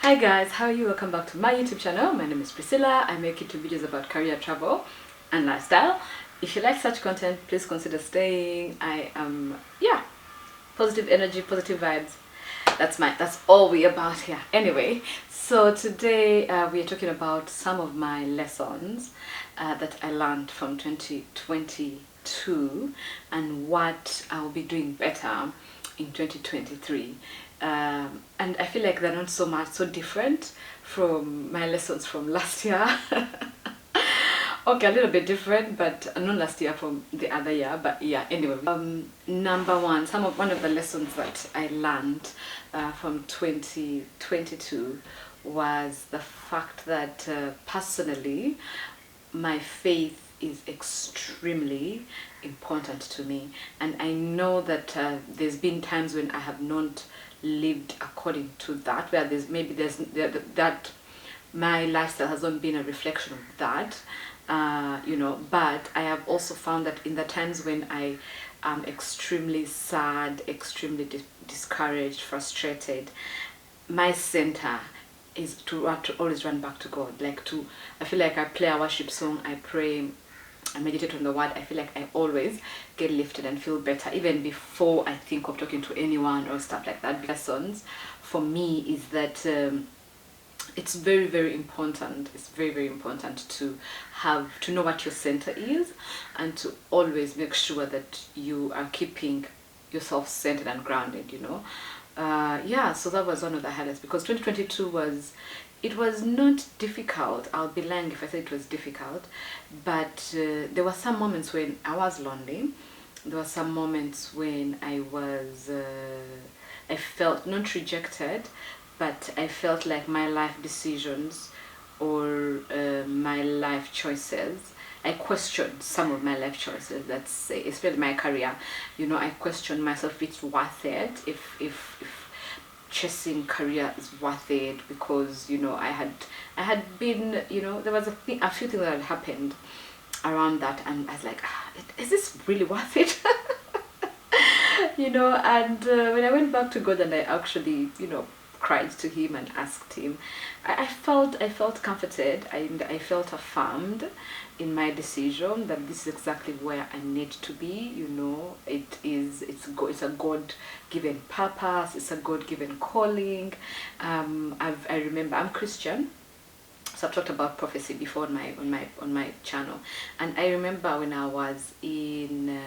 Hi guys, how are you? Welcome back to my YouTube channel. My name is Priscilla. I make YouTube videos about career, travel and lifestyle. If you like such content, please consider staying. I am, positive energy, positive vibes. That's all we about here. Anyway, so today we are talking about some of my lessons that I learned from 2022 and what I'll be doing better in 2023. And I feel like they're not so different from my lessons from last year. Okay, a little bit different, but not last year, from the other year. But yeah, anyway. Number one, one of the lessons that I learned from 2022 was the fact that personally, my faith is extremely important to me, and I know that there's been times when I have not lived according to that, where that my lifestyle has not been a reflection of that, but I have also found that in the times when I am extremely sad, extremely discouraged, frustrated, my center is to always run back to God. I feel like I play a worship song, I pray, I meditate on the word. I feel like I always get lifted and feel better, even before I think of talking to anyone or stuff like that. Lessons for me is that it's very important. It's very important to know what your center is, and to always make sure that you are keeping yourself centered and grounded. So that was one of the highlights, because 2022 was not difficult. I'll be lying if I say it was difficult, but there were some moments when I was lonely. There were some moments when I felt not rejected, but I felt like my life decisions or my life choices, I questioned some of my life choices, let's say, especially my career. I questioned myself if it's worth it, if chasing career is worth it, because I had been, there was a few things that had happened around that, and I was like, is this really worth it? And when I went back to God and I actually cried to him and asked him, I felt comforted, and I felt affirmed in my decision that this is exactly where I need to be. It's a God-given purpose, it's a God-given calling. I remember I'm Christian, so I've talked about prophecy before on my channel, and I remember when I was in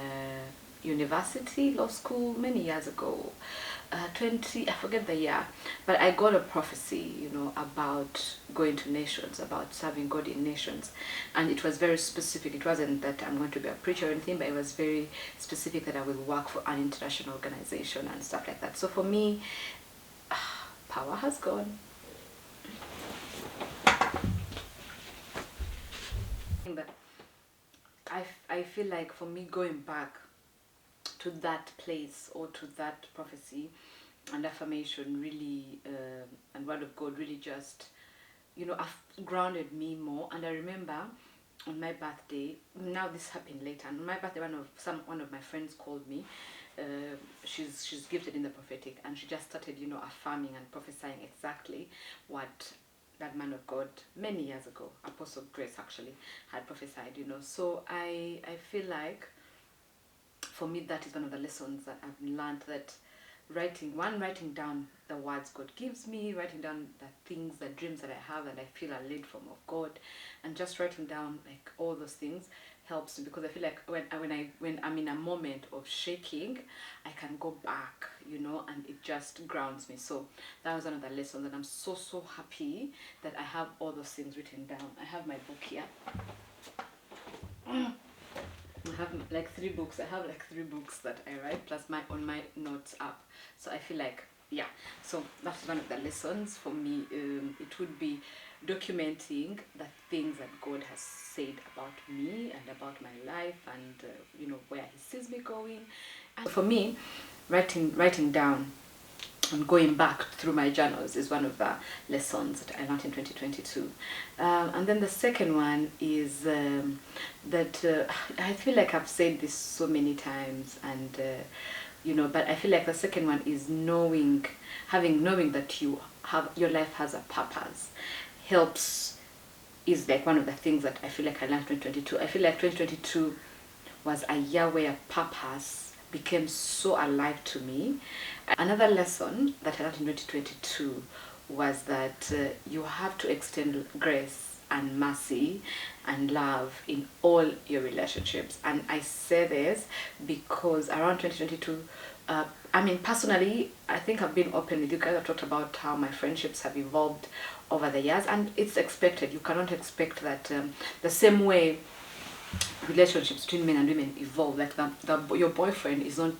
university, law school, many years ago, I forget the year, but I got a prophecy, about going to nations, about serving God in nations, and it was very specific. It wasn't that I'm going to be a preacher or anything, but it was very specific that I will work for an international organization and stuff like that. So for me, power has gone. But I feel like for me, going back to that place or to that prophecy and affirmation really, and word of God really just grounded me more. And I remember on my birthday, now this happened later, and on my birthday one of my friends called me. She's gifted in the prophetic, and she just started affirming and prophesying exactly what that man of God many years ago, Apostle Grace, actually had prophesied. So I feel like for me, that is one of the lessons that I've learned, that writing down the words God gives me, writing down the things, the dreams that I have and I feel are led from of God, and just writing down like all those things helps me, because I feel like when I'm in a moment of shaking, I can go back, and it just grounds me. So that was one of the lessons, and I'm so happy that I have all those things written down. I have my book here. I have like 3 books. I have like 3 books that I write, plus my notes app. So I feel like, so that's one of the lessons for me. It would be documenting the things that God has said about me and about my life, and where he sees me going. And for me, writing down and going back through my journals is one of the lessons that I learned in 2022. And then the second one is that I feel like I've said this so many times, and but I feel like the second one is knowing that you have your life has a purpose. Helps is like one of the things that I feel like I learned in 2022. I feel like 2022 was a year where purpose became so alive to me. Another lesson that I learned in 2022 was that you have to extend grace and mercy and love in all your relationships. And I say this because around 2022, I mean, personally, I think I've been open with you guys. I've talked about how my friendships have evolved over the years, and it's expected. You cannot expect that the same way relationships between men and women evolve. Like your boyfriend is not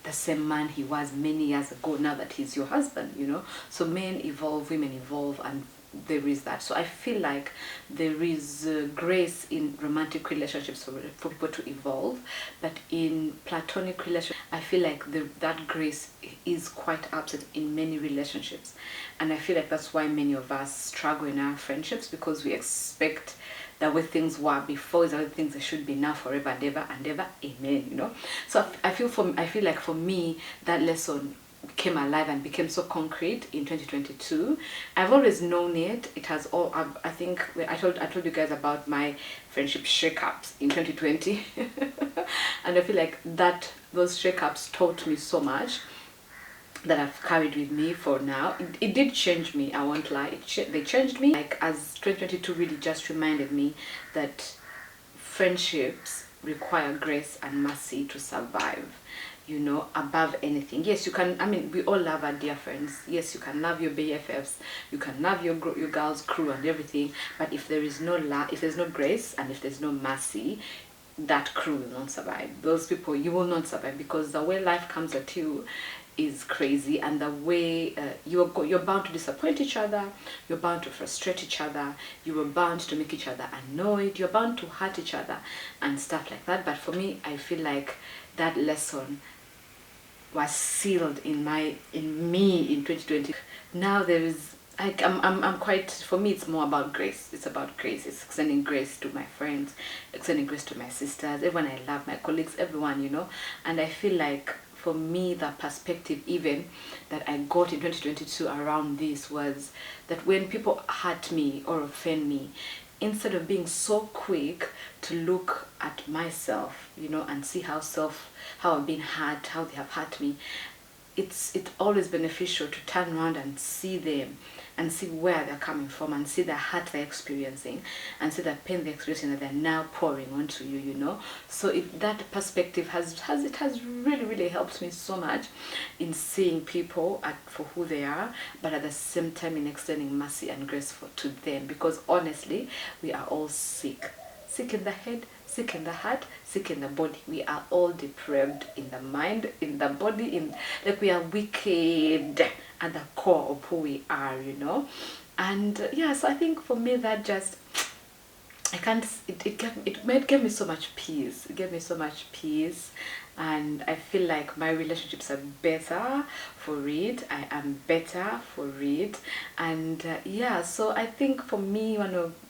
the same man he was many years ago now that he's your husband, you know. So men evolve, women evolve, and there is that. So I feel like there is grace in romantic relationships for people to evolve, but in platonic relationships I feel like that grace is quite absent in many relationships. And I feel like that's why many of us struggle in our friendships, because we expect the way things were before is the way things they should be now, forever and ever and ever, amen, you know. So I feel like for me that lesson came alive and became so concrete in 2022. I've always known it. It has all. I think I told you guys about my friendship shakeups in 2020, and I feel like those shakeups taught me so much that I've carried with me for now. It did change me, I won't lie. They changed me. Like, as 2022 really just reminded me that friendships require grace and mercy to survive, you know, above anything. Yes, you can, I mean, we all love our dear friends. Yes, you can love your BFFs, you can love your girls' crew and everything, but if there is no love, if there's no grace, and if there's no mercy, that crew will not survive. Those people, you will not survive, because the way life comes at you is crazy, and the way you're bound to disappoint each other, you're bound to frustrate each other, you are bound to make each other annoyed, you're bound to hurt each other and stuff like that. But for me, I feel like that lesson was sealed in me in 2020. Now there is, I'm quite, for me it's more about grace. It's about grace. It's extending grace to my friends, extending grace to my sisters, everyone I love, my colleagues, everyone, you know. And I feel like for me, the perspective even that I got in 2022 around this was that when people hurt me or offend me, instead of being so quick to look at myself, you know, and see how I've been hurt, how they have hurt me, it's always beneficial to turn around and see them and see where they're coming from, and see the hurt they're experiencing, and see the pain they're experiencing that they're now pouring onto you, you know. So that perspective has really helped me so much in seeing people for who they are, but at the same time in extending mercy and grace to them, because honestly, we are all sick in the head, sick in the heart, sick in the body. We are all depraved in the mind, in the body, like we are wicked at the core of who we are, you know. And yeah, so I think for me that just, I can't, it gave me so much peace. It gave me so much peace, and I feel like my relationships are better for it. I am better for it, and yeah. So I think for me,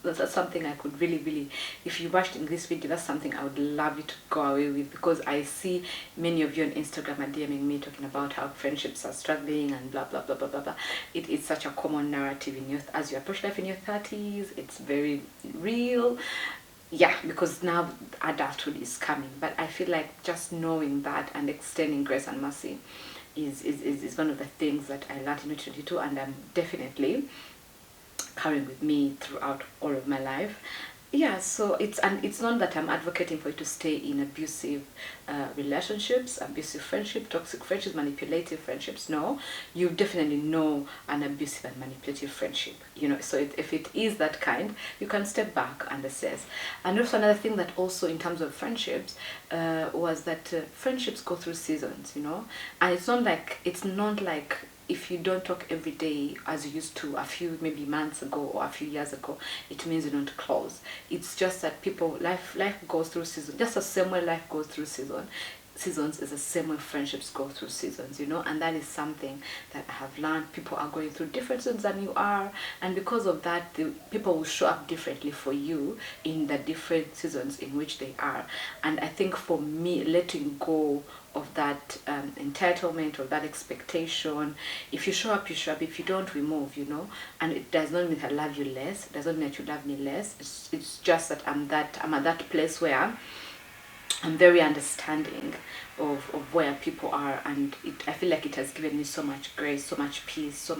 that's something I could really, if you watched in this video, that's something I would love you to go away with, because I see many of you on Instagram are DMing me talking about how friendships are struggling and blah blah blah blah blah blah. It's such a common narrative as you approach life in your 30s. It's very real. Yeah, because now adulthood is coming. But I feel like just knowing that and extending grace and mercy is one of the things that I learned in 2022, and I'm definitely carrying with me throughout all of my life. Yeah, so it's not that I'm advocating for you to stay in abusive relationships, abusive friendship, toxic friendships, manipulative friendships. No, you definitely know an abusive and manipulative friendship, you know. So if it is that kind, you can step back and assess. And also another thing that also in terms of friendships was that friendships go through seasons, you know. And it's not like if you don't talk every day as you used to a few maybe months ago or a few years ago, it means you don't close. It's just that life goes through seasons. Just the same way life goes through seasons is the same way friendships go through seasons, you know. And that is something that I have learned. People are going through different seasons than you are, and because of that, people will show up differently for you in the different seasons in which they are. And I think for me, letting go of that entitlement, of that expectation. If you show up, you show up. If you don't, we move, you know. And it does not mean that I love you less. It doesn't mean that you love me less. It's just that I'm at that place where I'm very understanding of where people are, and I feel like it has given me so much grace, so much peace, so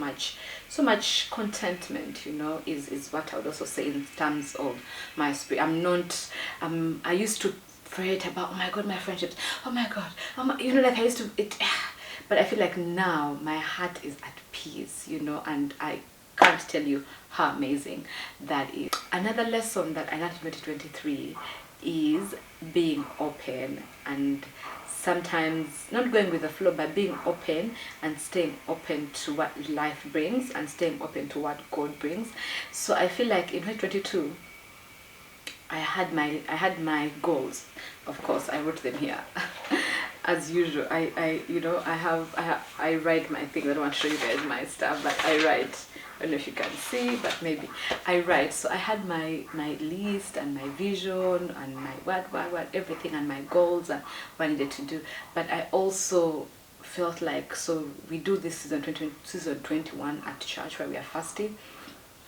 much contentment, you know, is what I would also say in terms of my spirit. I used to fret about, oh my god, my friendships, oh my god, you know, like I used to but I feel like now my heart is at peace, you know, and I can't tell you how amazing that is. Another lesson that I learned in 2023 is being open, and sometimes not going with the flow, but being open and staying open to what life brings and staying open to what God brings. So I feel like in 2022 I had my goals. Of course, I wrote them here. As usual, I you know, I write my things. I don't want to show you guys my stuff, but I write. I don't know if you can see, but maybe I write. So I had my list and my vision and my what everything, and my goals and what I needed to do. But I also felt like, so we do this season 21 at church, where we are fasting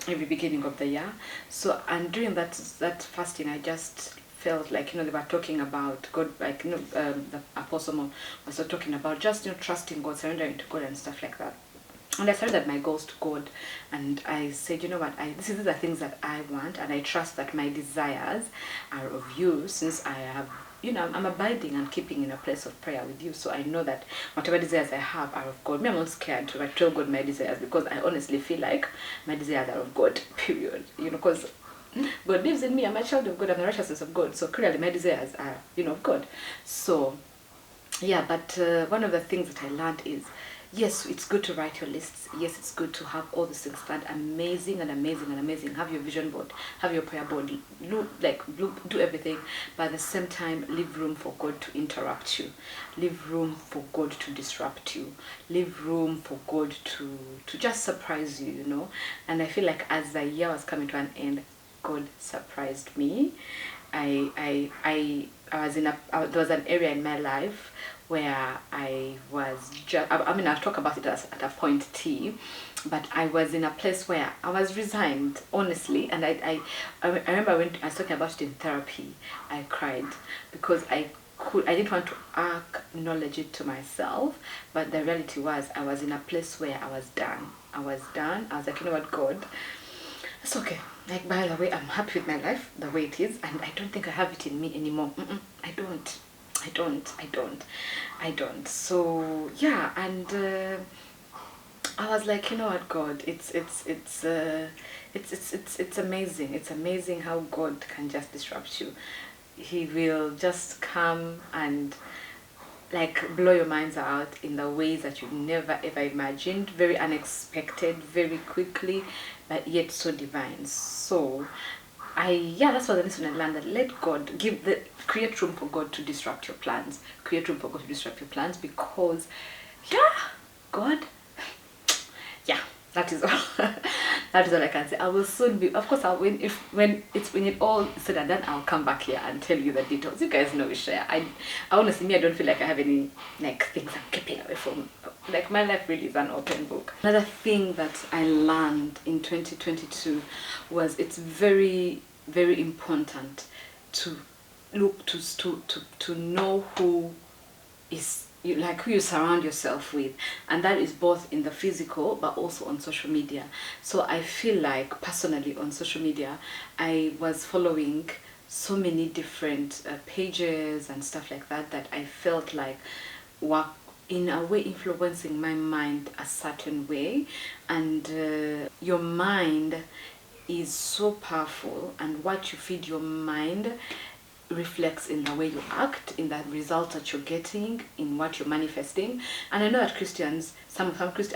every beginning of the year. So, and during that fasting, I just felt like, you know, they were talking about God, like, you know, the apostle was talking about just, you know, trusting God, surrendering to God and stuff like that. And I surrendered my goals to God, and I said, you know what, these are the things that I want, and I trust that my desires are of you, since I have, you know, I'm abiding and keeping in a place of prayer with you. So I know that whatever desires I have are of God. Me, I'm not scared to tell God my desires, because I honestly feel like my desires are of God, period. You know, because God lives in me. I'm a child of God. I'm the righteousness of God. So clearly my desires are, you know, of God. So, yeah, but one of the things that I learned is, yes, it's good to write your lists. Yes, it's good to have all these things planned. Amazing and amazing and amazing. Have your vision board, have your prayer board, do everything. But at the same time, leave room for God to interrupt you. Leave room for God to disrupt you. Leave room for God to just surprise you, you know. And I feel like as the year was coming to an end, God surprised me. I was there was an area in my life where I was just, I mean, I'll talk about it at a point T, but I was in a place where I was resigned, honestly. And I remember when I was talking about it in therapy, I cried, because I didn't want to acknowledge it to myself, but the reality was I was in a place where I was done. I was like, you know what, God, it's okay. Like, by the way, I'm happy with my life the way it is, and I don't think I have it in me anymore. I don't. So yeah, and I was like, you know what, God, it's amazing. It's amazing how God can just disrupt you. He will just come and like blow your minds out in the ways that you never ever imagined, very unexpected, very quickly, but yet so divine. So that's what the lesson I learned, that let God create room for God to disrupt your plans. Create room for God to disrupt your plans, because God, that is all. That is all I can say. I will soon be, of course, when it all said and done, I'll come back here and tell you the details. You guys know we share. I honestly, I don't feel like I have any like things I'm keeping away from. Like, my life really is an open book. Another thing that I learned in 2022 was, it's very, very important to look to know who you surround yourself with, and that is both in the physical but also on social media. So I feel like personally on social media, I was following so many different pages and stuff like that I felt like were in a way influencing my mind a certain way. And your mind is so powerful, and what you feed your mind reflects in the way you act, in the results that you're getting, in what you're manifesting. And I know that Christians, I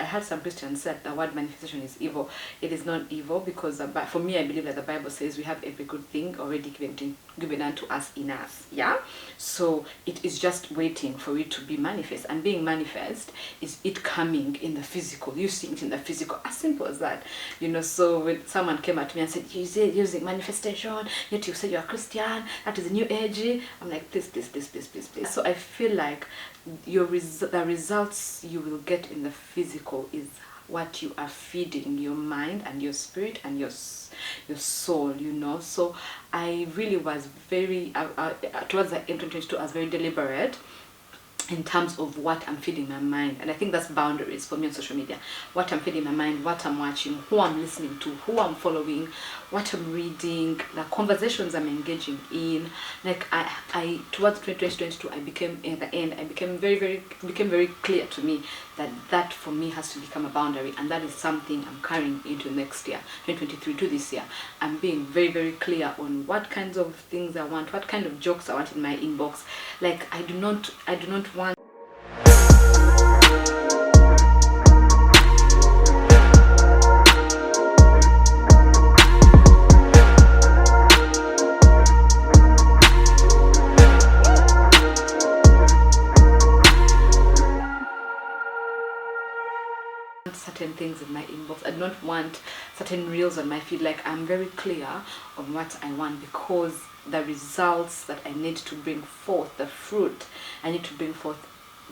heard some Christians said the word manifestation is evil. It is not evil, because for me, I believe that the Bible says we have every good thing already given unto us in us. Yeah, so it is just waiting for it to be manifest, and being manifest is it coming in the physical. You see it in the physical, as simple as that, you know. So when someone came at me and said, you say using manifestation, yet you say you're a Christian, that is a new you edgy? I'm like this. So I feel like the results you will get in the physical is what you are feeding your mind and your spirit and your soul, you know. So I really was very towards the end of 2022, I was very deliberate in terms of what I'm feeding my mind. And I think that's boundaries for me on social media. What I'm feeding my mind, what I'm watching, who I'm listening to, who I'm following, what I'm reading, the conversations I'm engaging in. Like I towards 2022, I became, at the end, I became very clear to me that for me has to become a boundary, and that is something I'm carrying into next year, 2023 to this year. I'm being very clear on what kinds of things I want, what kind of jokes I want in my inbox. Like I do not want certain things in my inbox. I don't want certain reels on my feed. Like I'm very clear on what I want, because the results that I need to bring forth, the fruit I need to bring forth,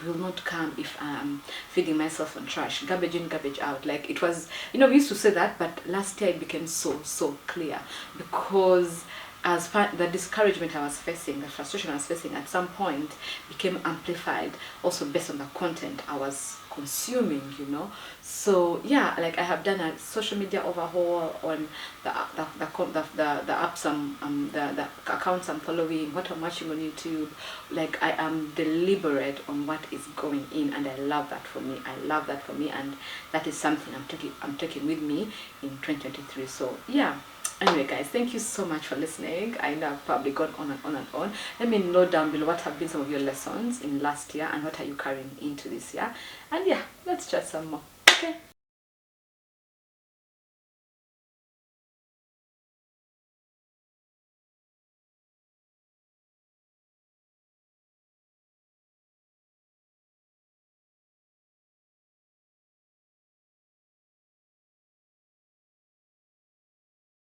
will not come if I'm feeding myself on trash. Garbage in, garbage out. Like it was, we used to say that, but last year it became so clear, because as far the discouragement I was facing, the frustration I was facing at some point became amplified also based on the content I was consuming, So yeah, like I have done a social media overhaul on the apps the accounts I'm following, what I'm watching on YouTube. Like I am deliberate on what is going in, and I love that for me. And that is something I'm taking with me in 2023. So yeah. Anyway guys, thank you so much for listening. I know I've probably gone on and on and on. Let me know down below what have been some of your lessons in last year and what are you carrying into this year. And yeah, let's chat some more. Okay.